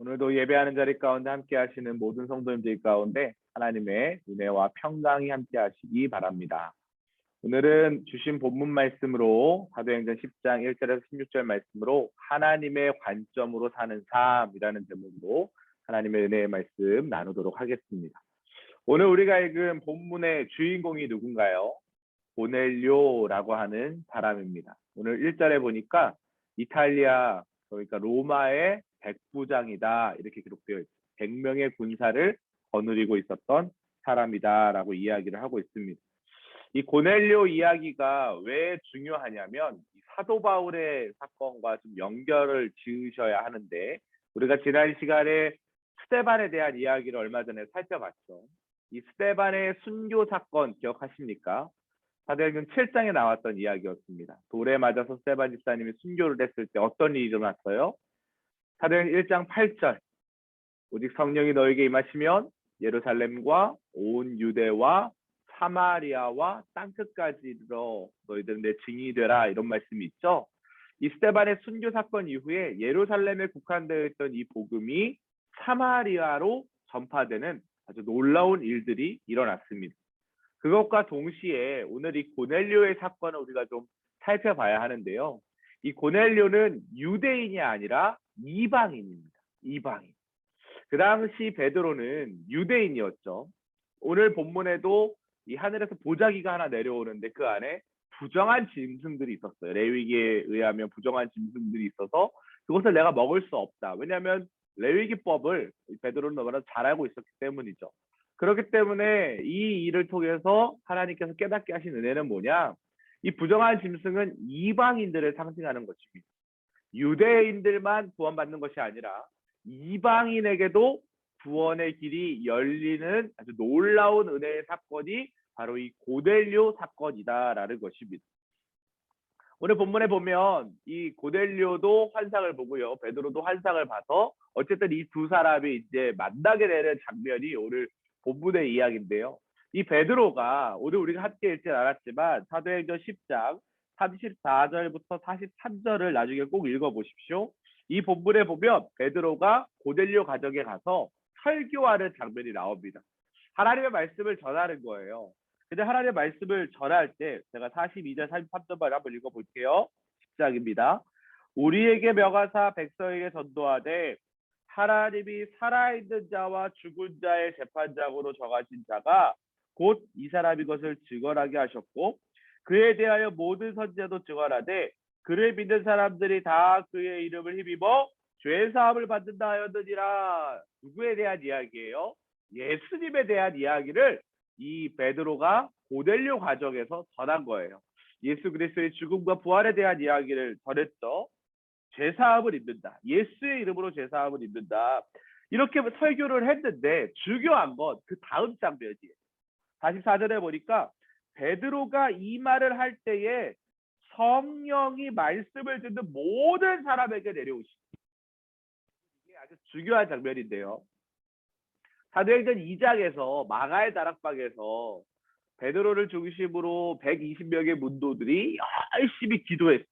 오늘도 예배하는 자리 가운데 함께 하시는 모든 성도님들 가운데 하나님의 은혜와 평강이 함께 하시기 바랍니다. 오늘은 주신 본문 말씀으로 사도행전 10장 1절에서 16절 말씀으로 하나님의 관점으로 사는 삶이라는 제목으로 하나님의 은혜의 말씀 나누도록 하겠습니다. 오늘 우리가 읽은 본문의 주인공이 누군가요? 고넬료라고 하는 사람입니다. 오늘 1절에 보니까 이탈리아, 그러니까 로마의 백부장이다 이렇게 기록되어 있습니다. 100명의 군사를 거느리고 있었던 사람이다라고 이야기를 하고 있습니다. 이 고넬료 이야기가 왜 중요하냐면 사도 바울의 사건과 좀 연결을 지으셔야 하는데, 우리가 지난 시간에 스데반에 대한 이야기를 얼마 전에 살펴봤죠. 이 스데반의 순교 사건 기억하십니까? 사도행전 7장에 나왔던 이야기였습니다. 돌에 맞아서 스데반 집사님이 순교를 했을 때 어떤 일이 일어났어요? 사도행전 1장 8절, 오직 성령이 너에게 임하시면 예루살렘과 온 유대와 사마리아와 땅끝까지 이르러 너희들은 내 증인이 되라, 이런 말씀이 있죠. 이 스데반의 순교 사건 이후에 예루살렘에 국한되어 있던 이 복음이 사마리아로 전파되는 아주 놀라운 일들이 일어났습니다. 그것과 동시에 오늘 이 고넬료의 사건을 우리가 좀 살펴봐야 하는데요. 이 고넬료는 유대인이 아니라 이방인입니다. 이방인. 그 당시 베드로는 유대인이었죠. 오늘 본문에도 이 하늘에서 보자기가 하나 내려오는데 그 안에 부정한 짐승들이 있었어요. 레위기에 의하면 부정한 짐승들이 있어서 그것을 내가 먹을 수 없다. 왜냐하면 레위기법을 베드로는 너무나 잘 알고 있었기 때문이죠. 그렇기 때문에 이 일을 통해서 하나님께서 깨닫게 하신 은혜는 뭐냐? 이 부정한 짐승은 이방인들을 상징하는 것입니다. 유대인들만 구원받는 것이 아니라 이방인에게도 구원의 길이 열리는 아주 놀라운 은혜의 사건이 바로 이 고넬료 사건이다라는 것입니다. 오늘 본문에 보면 이 고넬료도 환상을 보고요, 베드로도 환상을 봐서 어쨌든 이 두 사람이 이제 만나게 되는 장면이 오늘 본문의 이야기인데요. 이 베드로가 오늘 우리가 함께 읽지 않았지만 사도행전 10장 34절부터 43절을 나중에 꼭 읽어보십시오. 이 본문에 보면 베드로가 고넬료 가정에 가서 설교하는 장면이 나옵니다. 하나님의 말씀을 전하는 거예요. 근데 하나님의 말씀을 전할 때 제가 42절 33절만 한번 읽어볼게요. 10장입니다. 우리에게 명하사 백성에게 전도하되 하나님이 살아있는 자와 죽은 자의 재판장으로 정하신 자가 곧 이 사람이 것을 증언하게 하셨고 그에 대하여 모든 선지자도 증언하되 그를 믿는 사람들이 다 그의 이름을 힘입어 죄 사함을 받는다 하였느니라. 누구에 대한 이야기예요? 예수님에 대한 이야기를 이 베드로가 고넬료 가정에서 전한 거예요. 예수 그리스도의 죽음과 부활에 대한 이야기를 전했죠. 죄사함을 입는다. 예수의 이름으로 죄사함을 입는다. 이렇게 설교를 했는데 중요한 건 그 다음 장면이에요. 44절에 보니까 베드로가 이 말을 할 때에 성령이 말씀을 듣는 모든 사람에게 내려오십니다. 이게 아주 중요한 장면인데요. 사도행전 2장에서 마가의 다락방에서 베드로를 중심으로 120명의 문도들이 열심히 기도했어요.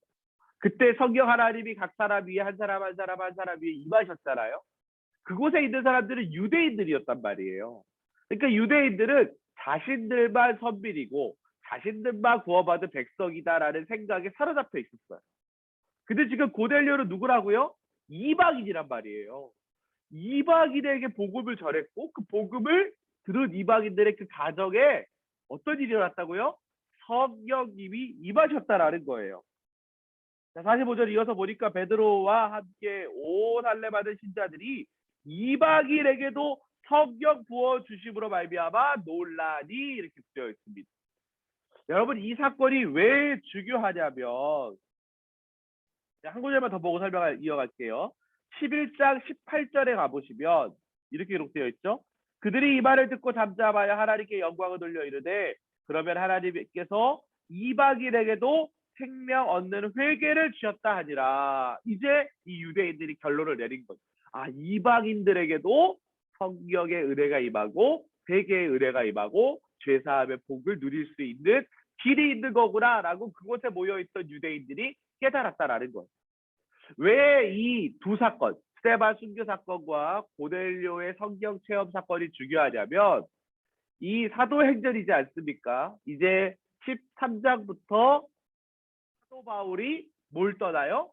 그때 성령 하나님이 각 사람 위에 한 사람 한 사람 한 사람 위에 임하셨잖아요. 그곳에 있는 사람들은 유대인들이었단 말이에요. 그러니까 유대인들은 자신들만 선민이고 자신들만 구원받은 백성이다라는 생각에 사로잡혀 있었어요. 근데 지금 고넬료는 누구라고요? 이방인이란 말이에요. 이방인에게 복음을 전했고 그 복음을 들은 이방인들의 그 가정에 어떤 일이 일어났다고요? 성령님이 임하셨다라는 거예요. 자, 45절 이어서 보니까 베드로와 함께 온 할례 받은 신자들이 이방인에게도 성령 부어 주심으로 말미암아 놀라니 이렇게 되어 있습니다. 여러분, 이 사건이 왜 중요하냐면 한 구절만 더 보고 설명을 이어갈게요. 11장 18절에 가보시면 이렇게 기록되어 있죠. 그들이 이 말을 듣고 잠잠하여 하나님께 영광을 돌려 이르되 그러면 하나님께서 이방인에게도 생명 얻는 회개를 주셨다 하니라. 이제 이 유대인들이 결론을 내린 거죠. 아, 이방인들에게도 성령의 은혜가 임하고 회개의 은혜가 임하고 죄사함의 복을 누릴 수 있는 길이 있는 거구나 라고 그곳에 모여있던 유대인들이 깨달았다라는 거예요. 왜 이 두 사건, 스데반 순교 사건과 고넬료의 성경 체험 사건이 중요하냐면 이 사도행전이지 않습니까? 이제 13장부터 사도 바울이 뭘 떠나요?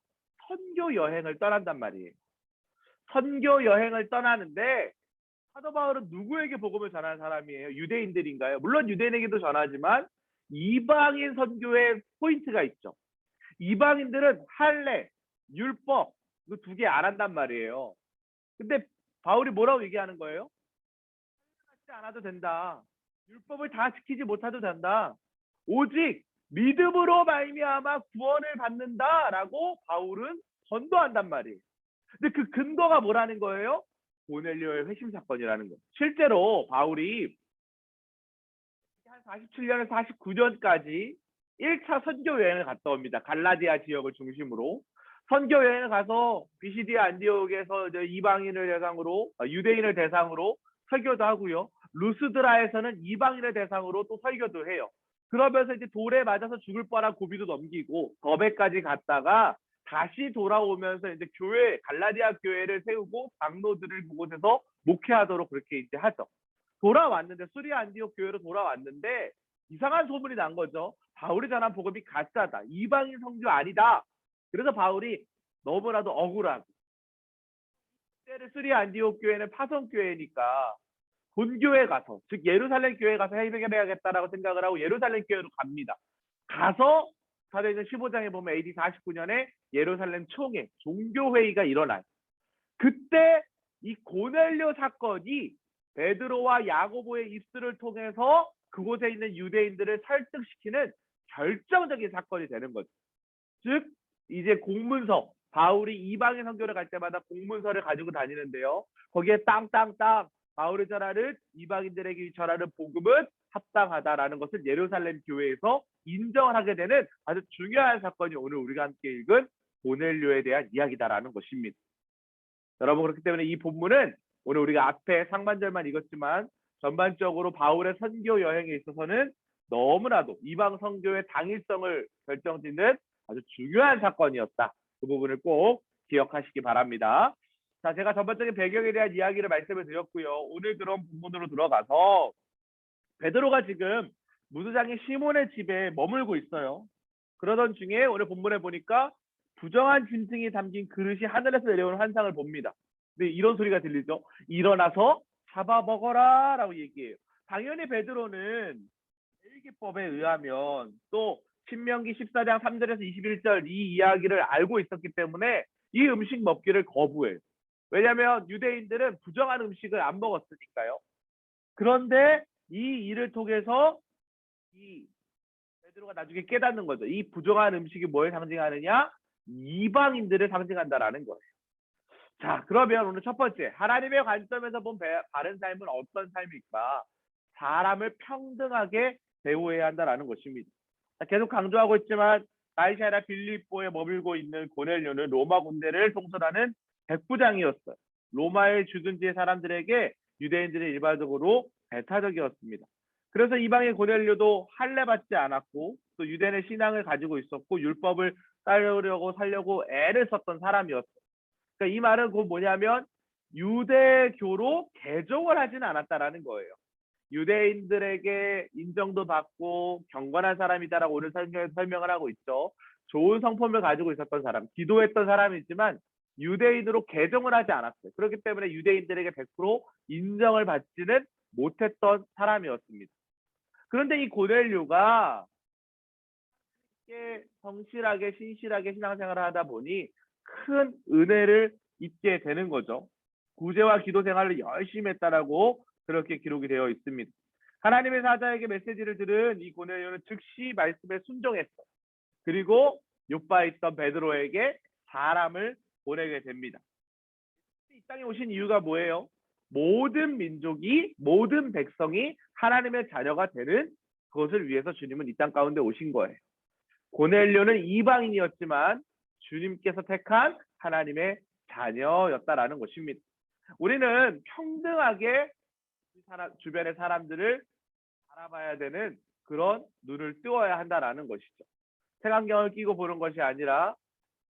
선교 여행을 떠난단 말이에요. 선교 여행을 떠나는데 사도 바울은 누구에게 복음을 전하는 사람이에요? 유대인들인가요? 물론 유대인에게도 전하지만 이방인 선교에 포인트가 있죠. 이방인들은 할례, 율법 그 두 개 안 한단 말이에요. 근데 바울이 뭐라고 얘기하는 거예요? 하지 않아도 된다. 율법을 다 지키지 못해도 된다. 오직 믿음으로 말미암아 구원을 받는다라고 바울은 전도한단 말이에요. 근데 그 근거가 뭐라는 거예요? 고넬료의 회심 사건이라는 거. 실제로 바울이 한 47년에서 49년까지 1차 선교 여행을 갔다 옵니다. 갈라디아 지역을 중심으로 선교 여행을 가서 비시디아 안디옥에서 이제 이방인을 대상으로 유대인을 대상으로 설교도 하고요. 루스드라에서는 이방인을 대상으로 또 설교도 해요. 그러면서 이제 돌에 맞아서 죽을 뻔한 고비도 넘기고 더베까지 갔다가 다시 돌아오면서 이제 교회 갈라디아 교회를 세우고 장로들을 그곳에서 목회하도록 그렇게 이제 하죠. 돌아왔는데 수리아 안디옥 교회로 돌아왔는데 이상한 소문이 난 거죠. 바울이 전한 복음이 가짜다. 이방인 성교 아니다. 그래서 바울이 너무나도 억울하고 그때를 수리아 안디옥 교회는 파송 교회니까 본교회 가서 즉 예루살렘 교회 가서 해결해야겠다라고 생각을 하고 예루살렘 교회로 갑니다. 가서 사도행전 15장에 보면 AD 49년에 예루살렘 총회 종교회의가 일어나요. 그때 이 고넬료 사건이 베드로와 야고보의 입술을 통해서 그곳에 있는 유대인들을 설득시키는 결정적인 사건이 되는 거죠. 즉 이제 공문서 바울이 이방인 선교를 갈 때마다 공문서를 가지고 다니는데요. 거기에 땅땅땅 바울이 전하는 이방인들에게 전하는 복음은 합당하다라는 것을 예루살렘 교회에서 인정을 하게 되는 아주 중요한 사건이 오늘 우리가 함께 읽은 고넬료에 대한 이야기다라는 것입니다. 여러분 그렇기 때문에 이 본문은 오늘 우리가 앞에 상반절만 읽었지만 전반적으로 바울의 선교 여행에 있어서는 너무나도 이방 선교의 당일성을 결정짓는 아주 중요한 사건이었다. 그 부분을 꼭 기억하시기 바랍니다. 자, 제가 전반적인 배경에 대한 이야기를 말씀을 드렸고요. 오늘 그런 본문으로 들어가서 베드로가 지금 무두장의 시몬의 집에 머물고 있어요. 그러던 중에 오늘 본문에 보니까 부정한 짐승이 담긴 그릇이 하늘에서 내려오는 환상을 봅니다. 근데 이런 소리가 들리죠. 일어나서 잡아먹어라 라고 얘기해요. 당연히 베드로는 율기법에 의하면 또 신명기 14장 3절에서 21절 이 이야기를 알고 있었기 때문에 이 음식 먹기를 거부해요. 왜냐하면 유대인들은 부정한 음식을 안 먹었으니까요. 그런데 이 일을 통해서 이 베드로가 나중에 깨닫는 거죠. 이 부정한 음식이 뭘 상징하느냐? 이방인들을 상징한다라는 거예요. 자, 그러면 오늘 첫 번째 하나님의 관점에서 본 바른 삶은 어떤 삶일까? 사람을 평등하게 대우해야 한다라는 것입니다. 자, 계속 강조하고 있지만 가이사랴 빌립보에 머물고 있는 고넬료는 로마 군대를 통솔하는 백부장이었어요. 로마의 주둔지의 사람들에게 유대인들이 일반적으로 배타적이었습니다. 그래서 이방의 고넬료도 할례 받지 않았고 또 유대인의 신앙을 가지고 있었고 율법을 따르려고 살려고 애를 썼던 사람이었어요. 그러니까 이 말은 곧 뭐냐면 유대교로 개종을 하지는 않았다라는 거예요. 유대인들에게 인정도 받고 경건한 사람이다라고 오늘 설명을 하고 있죠. 좋은 성품을 가지고 있었던 사람, 기도했던 사람이지만 유대인으로 개종을 하지 않았어요. 그렇기 때문에 유대인들에게 100% 인정을 받지는 못했던 사람이었습니다. 그런데 이 고넬료가 성실하게 신실하게 신앙생활을 하다 보니 큰 은혜를 입게 되는 거죠. 구제와 기도 생활을 열심히 했다라고 그렇게 기록이 되어 있습니다. 하나님의 사자에게 메시지를 들은 이 고넬료는 즉시 말씀에 순종했어. 그리고 요바에 있던 베드로에게 사람을 보내게 됩니다. 이 땅에 오신 이유가 뭐예요? 모든 민족이 모든 백성이 하나님의 자녀가 되는 그것을 위해서 주님은 이 땅 가운데 오신 거예요. 고넬료는 이방인이었지만 주님께서 택한 하나님의 자녀였다라는 것입니다. 우리는 평등하게 주변의 사람들을 바라봐야 되는 그런 눈을 뜨어야 한다라는 것이죠. 색안경을 끼고 보는 것이 아니라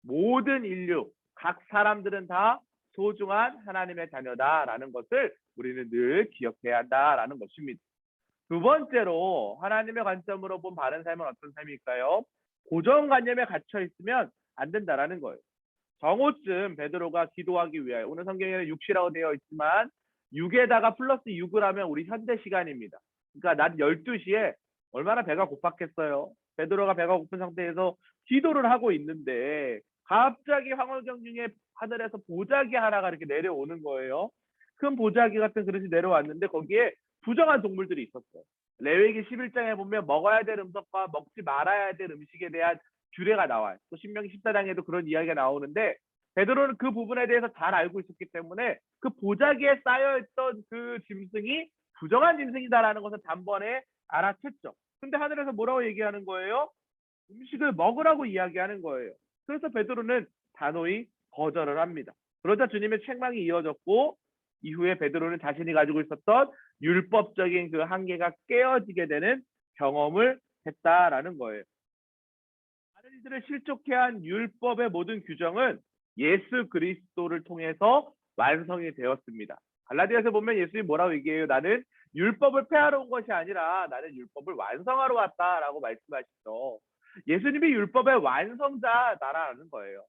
모든 인류, 각 사람들은 다 소중한 하나님의 자녀다라는 것을 우리는 늘 기억해야 한다라는 것입니다. 두 번째로 하나님의 관점으로 본 바른 삶은 어떤 삶일까요? 고정관념에 갇혀 있으면 안 된다라는 거예요. 정오쯤 베드로가 기도하기 위하여, 오늘 성경에는 6시라고 되어 있지만 6에다가 플러스 6을 하면 우리 현대 시간입니다. 그러니까 낮 12시에 얼마나 배가 고팠겠어요. 베드로가 배가 고픈 상태에서 기도를 하고 있는데 갑자기 황홀경 중에 하늘에서 보자기 하나가 이렇게 내려오는 거예요. 큰 보자기 같은 그릇이 내려왔는데 거기에 부정한 동물들이 있었어요. 레위기 11장에 보면 먹어야 될 음식과 먹지 말아야 될 음식에 대한 규례가 나와요. 또 신명기 14장에도 그런 이야기가 나오는데 베드로는 그 부분에 대해서 잘 알고 있었기 때문에 그 보자기에 쌓여있던 그 짐승이 부정한 짐승이다라는 것을 단번에 알아챘죠. 근데 하늘에서 뭐라고 얘기하는 거예요? 음식을 먹으라고 이야기하는 거예요. 그래서 베드로는 단호히 거절을 합니다. 그러자 주님의 책망이 이어졌고 이후에 베드로는 자신이 가지고 있었던 율법적인 그 한계가 깨어지게 되는 경험을 했다라는 거예요. 다른 이들을 실족해 한 율법의 모든 규정은 예수 그리스도를 통해서 완성이 되었습니다. 갈라디아서 보면 예수님이 뭐라고 얘기해요? 나는 율법을 폐하러 온 것이 아니라 나는 율법을 완성하러 왔다라고 말씀하시죠. 예수님이 율법의 완성자다라는 거예요.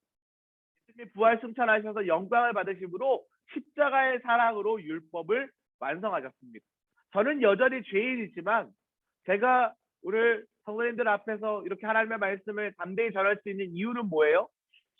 예수님이 부활 승천하셔서 영광을 받으심으로 십자가의 사랑으로 율법을 완성하셨습니다. 저는 여전히 죄인이지만 제가 오늘 성도님들 앞에서 이렇게 하나님의 말씀을 담대히 전할 수 있는 이유는 뭐예요?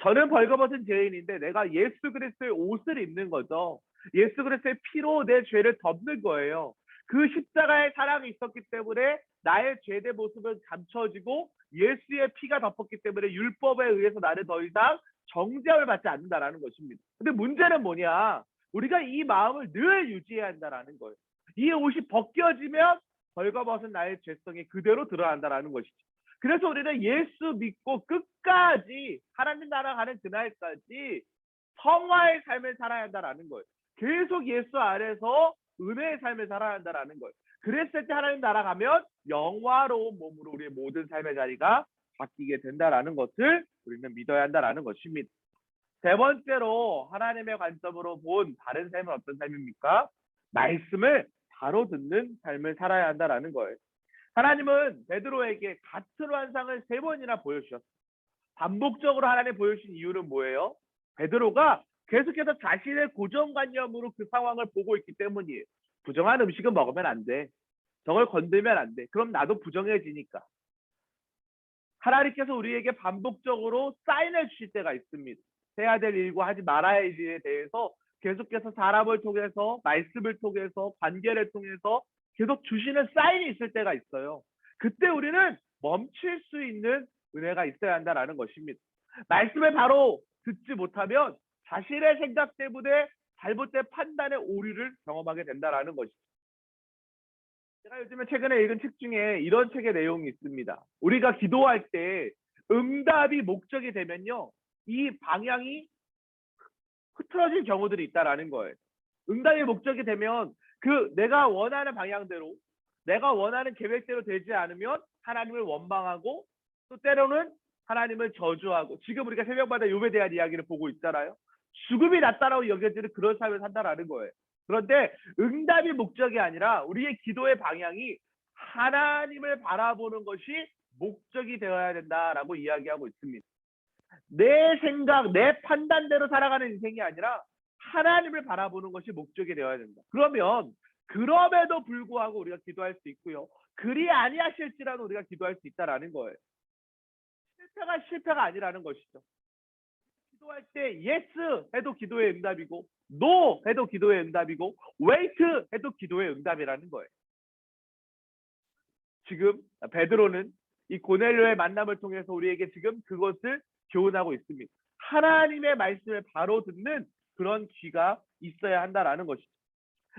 저는 벌거벗은 죄인인데 내가 예수 그리스도의 옷을 입는 거죠. 예수 그리스도의 피로 내 죄를 덮는 거예요. 그 십자가의 사랑이 있었기 때문에 나의 죄된 모습은 감춰지고 예수의 피가 덮었기 때문에 율법에 의해서 나는 더 이상 정죄함을 받지 않는다라는 것입니다. 근데 문제는 뭐냐? 우리가 이 마음을 늘 유지해야 한다라는 거예요. 이 옷이 벗겨지면 벌거벗은 나의 죄성이 그대로 드러난다라는 것이죠. 그래서 우리는 예수 믿고 끝까지 하나님 나라 가는 그날까지 성화의 삶을 살아야 한다라는 거예요. 계속 예수 안에서 은혜의 삶을 살아야 한다라는 거예요. 그랬을 때 하나님 나라 가면 영화로운 몸으로 우리의 모든 삶의 자리가 바뀌게 된다라는 것을 우리는 믿어야 한다라는 것입니다. 세 번째로 하나님의 관점으로 본 바른 삶은 어떤 삶입니까? 말씀을 바로 듣는 삶을 살아야 한다라는 거예요. 하나님은 베드로에게 같은 환상을 3번이나 보여주셨어요. 반복적으로 하나님 보여주신 이유는 뭐예요? 베드로가 계속해서 자신의 고정관념으로 그 상황을 보고 있기 때문이에요. 부정한 음식은 먹으면 안 돼. 저걸 건들면 안 돼. 그럼 나도 부정해지니까. 하나님께서 우리에게 반복적으로 사인을 주실 때가 있습니다. 해야 될 일과 하지 말아야 할 일에 대해서 계속해서 사람을 통해서, 말씀을 통해서, 관계를 통해서 계속 주시는 사인이 있을 때가 있어요. 그때 우리는 멈출 수 있는 은혜가 있어야 한다는 것입니다. 말씀을 바로 듣지 못하면 자신의 생각 때문에 잘못된 판단의 오류를 경험하게 된다는 것이죠. 제가 요즘에 최근에 읽은 책 중에 이런 책의 내용이 있습니다. 우리가 기도할 때 응답이 목적이 되면요, 이 방향이 흐트러진 경우들이 있다라는 거예요. 응답이 목적이 되면 그 내가 원하는 방향대로, 내가 원하는 계획대로 되지 않으면 하나님을 원망하고 또 때로는 하나님을 저주하고, 지금 우리가 새벽마다 욥에 대한 이야기를 보고 있잖아요. 죽음이 낫다라고 여겨지는 그런 삶을 산다라는 거예요. 그런데 응답이 목적이 아니라 우리의 기도의 방향이 하나님을 바라보는 것이 목적이 되어야 된다라고 이야기하고 있습니다. 내 생각, 내 판단대로 살아가는 인생이 아니라 하나님을 바라보는 것이 목적이 되어야 된다. 그러면 그럼에도 불구하고 우리가 기도할 수 있고요. 그리 아니하실지라도 우리가 기도할 수 있다라는 거예요. 실패가 아니라는 것이죠. 기도할 때 yes 해도 기도의 응답이고 no 해도 기도의 응답이고 wait 해도 기도의 응답이라는 거예요. 지금 베드로는 이 고넬료의 만남을 통해서 우리에게 지금 그것을 교훈하고 있습니다. 하나님의 말씀을 바로 듣는 그런 귀가 있어야 한다라는 것이죠.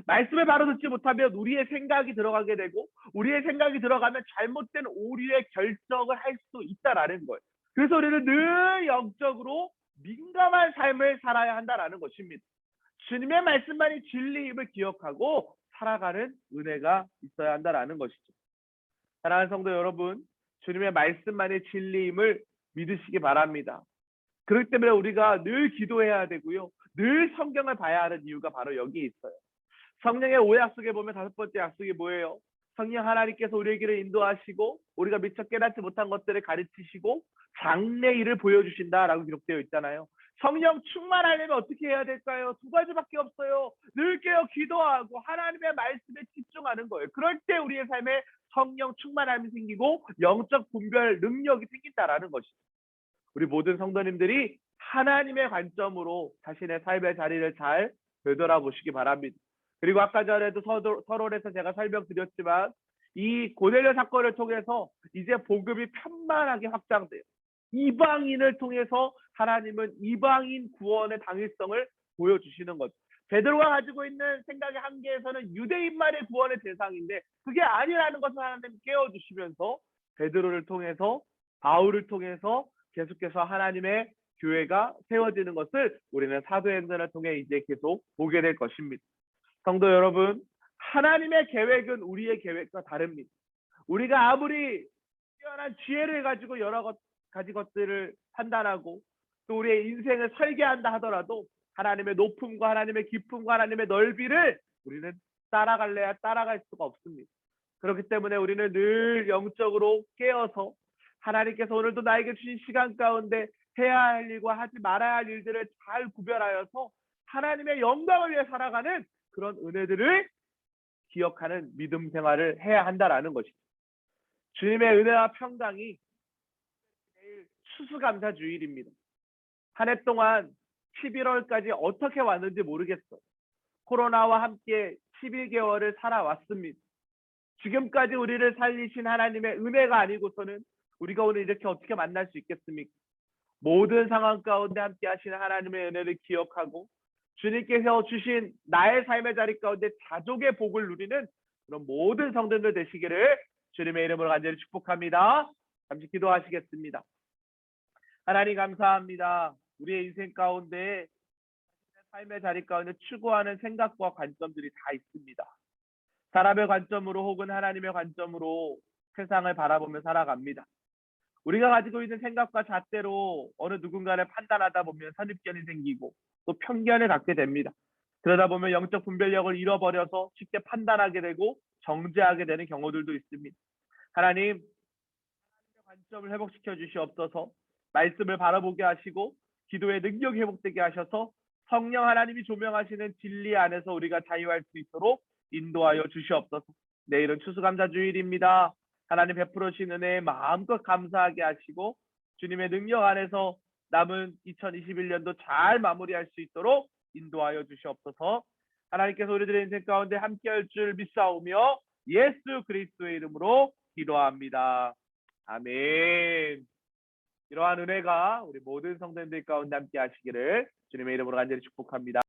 말씀을 바로 듣지 못하면 우리의 생각이 들어가게 되고 우리의 생각이 들어가면 잘못된 오류의 결정을 할 수 있다라는 거예요. 그래서 우리는 늘 영적으로 민감한 삶을 살아야 한다라는 것입니다. 주님의 말씀만이 진리임을 기억하고 살아가는 은혜가 있어야 한다라는 것이죠. 사랑하는 성도 여러분, 주님의 말씀만이 진리임을 믿으시기 바랍니다. 그렇기 때문에 우리가 늘 기도해야 되고요. 늘 성경을 봐야 하는 이유가 바로 여기에 있어요. 성령의 오약속에 보면 다섯 번째 약속이 뭐예요? 성령 하나님께서 우리의 길을 인도하시고 우리가 미처 깨닫지 못한 것들을 가르치시고 장래 일을 보여주신다라고 기록되어 있잖아요. 성령 충만하려면 어떻게 해야 될까요? 두 가지밖에 없어요. 늘 깨어 기도하고 하나님의 말씀에 집중하는 거예요. 그럴 때 우리의 삶에 성령 충만함이 생기고 영적 분별 능력이 생긴다라는 것이죠. 우리 모든 성도님들이 하나님의 관점으로 자신의 삶의 자리를 잘 되돌아보시기 바랍니다. 그리고 아까 전에도 서론에서 제가 설명드렸지만 이 고넬료 사건을 통해서 이제 복음이 편만하게 확장돼요. 이방인을 통해서 하나님은 이방인 구원의 당위성을 보여주시는 거죠. 베드로가 가지고 있는 생각의 한계에서는 유대인만의 구원의 대상인데 그게 아니라는 것을 하나님 깨워주시면서 베드로를 통해서 바울을 통해서 계속해서 하나님의 교회가 세워지는 것을 우리는 사도행전을 통해 이제 계속 보게 될 것입니다. 성도 여러분, 하나님의 계획은 우리의 계획과 다릅니다. 우리가 아무리 뛰어난 지혜를 가지고 여러 가지 것들을 판단하고 또 우리의 인생을 설계한다 하더라도 하나님의 높음과 하나님의 깊음과 하나님의 넓이를 우리는 따라갈래야 따라갈 수가 없습니다. 그렇기 때문에 우리는 늘 영적으로 깨어서 하나님께서 오늘도 나에게 주신 시간 가운데 해야 할 일과 하지 말아야 할 일들을 잘 구별하여서 하나님의 영광을 위해 살아가는 그런 은혜들을 기억하는 믿음 생활을 해야 한다라는 것이죠. 주님의 은혜와 평강이 내일 추수감사 주일입니다. 한 해 동안 11월까지 어떻게 왔는지 모르겠어요. 코로나와 함께 11개월을 살아왔습니다. 지금까지 우리를 살리신 하나님의 은혜가 아니고서는 우리가 오늘 이렇게 어떻게 만날 수 있겠습니까? 모든 상황 가운데 함께 하시는 하나님의 은혜를 기억하고 주님께서 주신 나의 삶의 자리 가운데 자족의 복을 누리는 그런 모든 성도들 되시기를 주님의 이름으로 간절히 축복합니다. 잠시 기도하시겠습니다. 하나님 감사합니다. 우리의 인생 가운데 삶의 자리 가운데 추구하는 생각과 관점들이 다 있습니다. 사람의 관점으로 혹은 하나님의 관점으로 세상을 바라보며 살아갑니다. 우리가 가지고 있는 생각과 잣대로 어느 누군가를 판단하다 보면 선입견이 생기고 또 편견을 갖게 됩니다. 그러다 보면 영적 분별력을 잃어버려서 쉽게 판단하게 되고 정죄하게 되는 경우들도 있습니다. 하나님, 관점을 회복시켜 주시옵소서. 말씀을 바라보게 하시고 기도의 능력이 회복되게 하셔서 성령 하나님이 조명하시는 진리 안에서 우리가 자유할 수 있도록 인도하여 주시옵소서. 내일은 추수감사 주일입니다. 하나님 베풀어 주신 은혜에 마음껏 감사하게 하시고 주님의 능력 안에서 남은 2021년도 잘 마무리할 수 있도록 인도하여 주시옵소서. 하나님께서 우리들의 인생 가운데 함께할 줄 믿사오며 예수 그리스도의 이름으로 기도합니다. 아멘. 이러한 은혜가 우리 모든 성도님들 가운데 함께 하시기를 주님의 이름으로 간절히 축복합니다.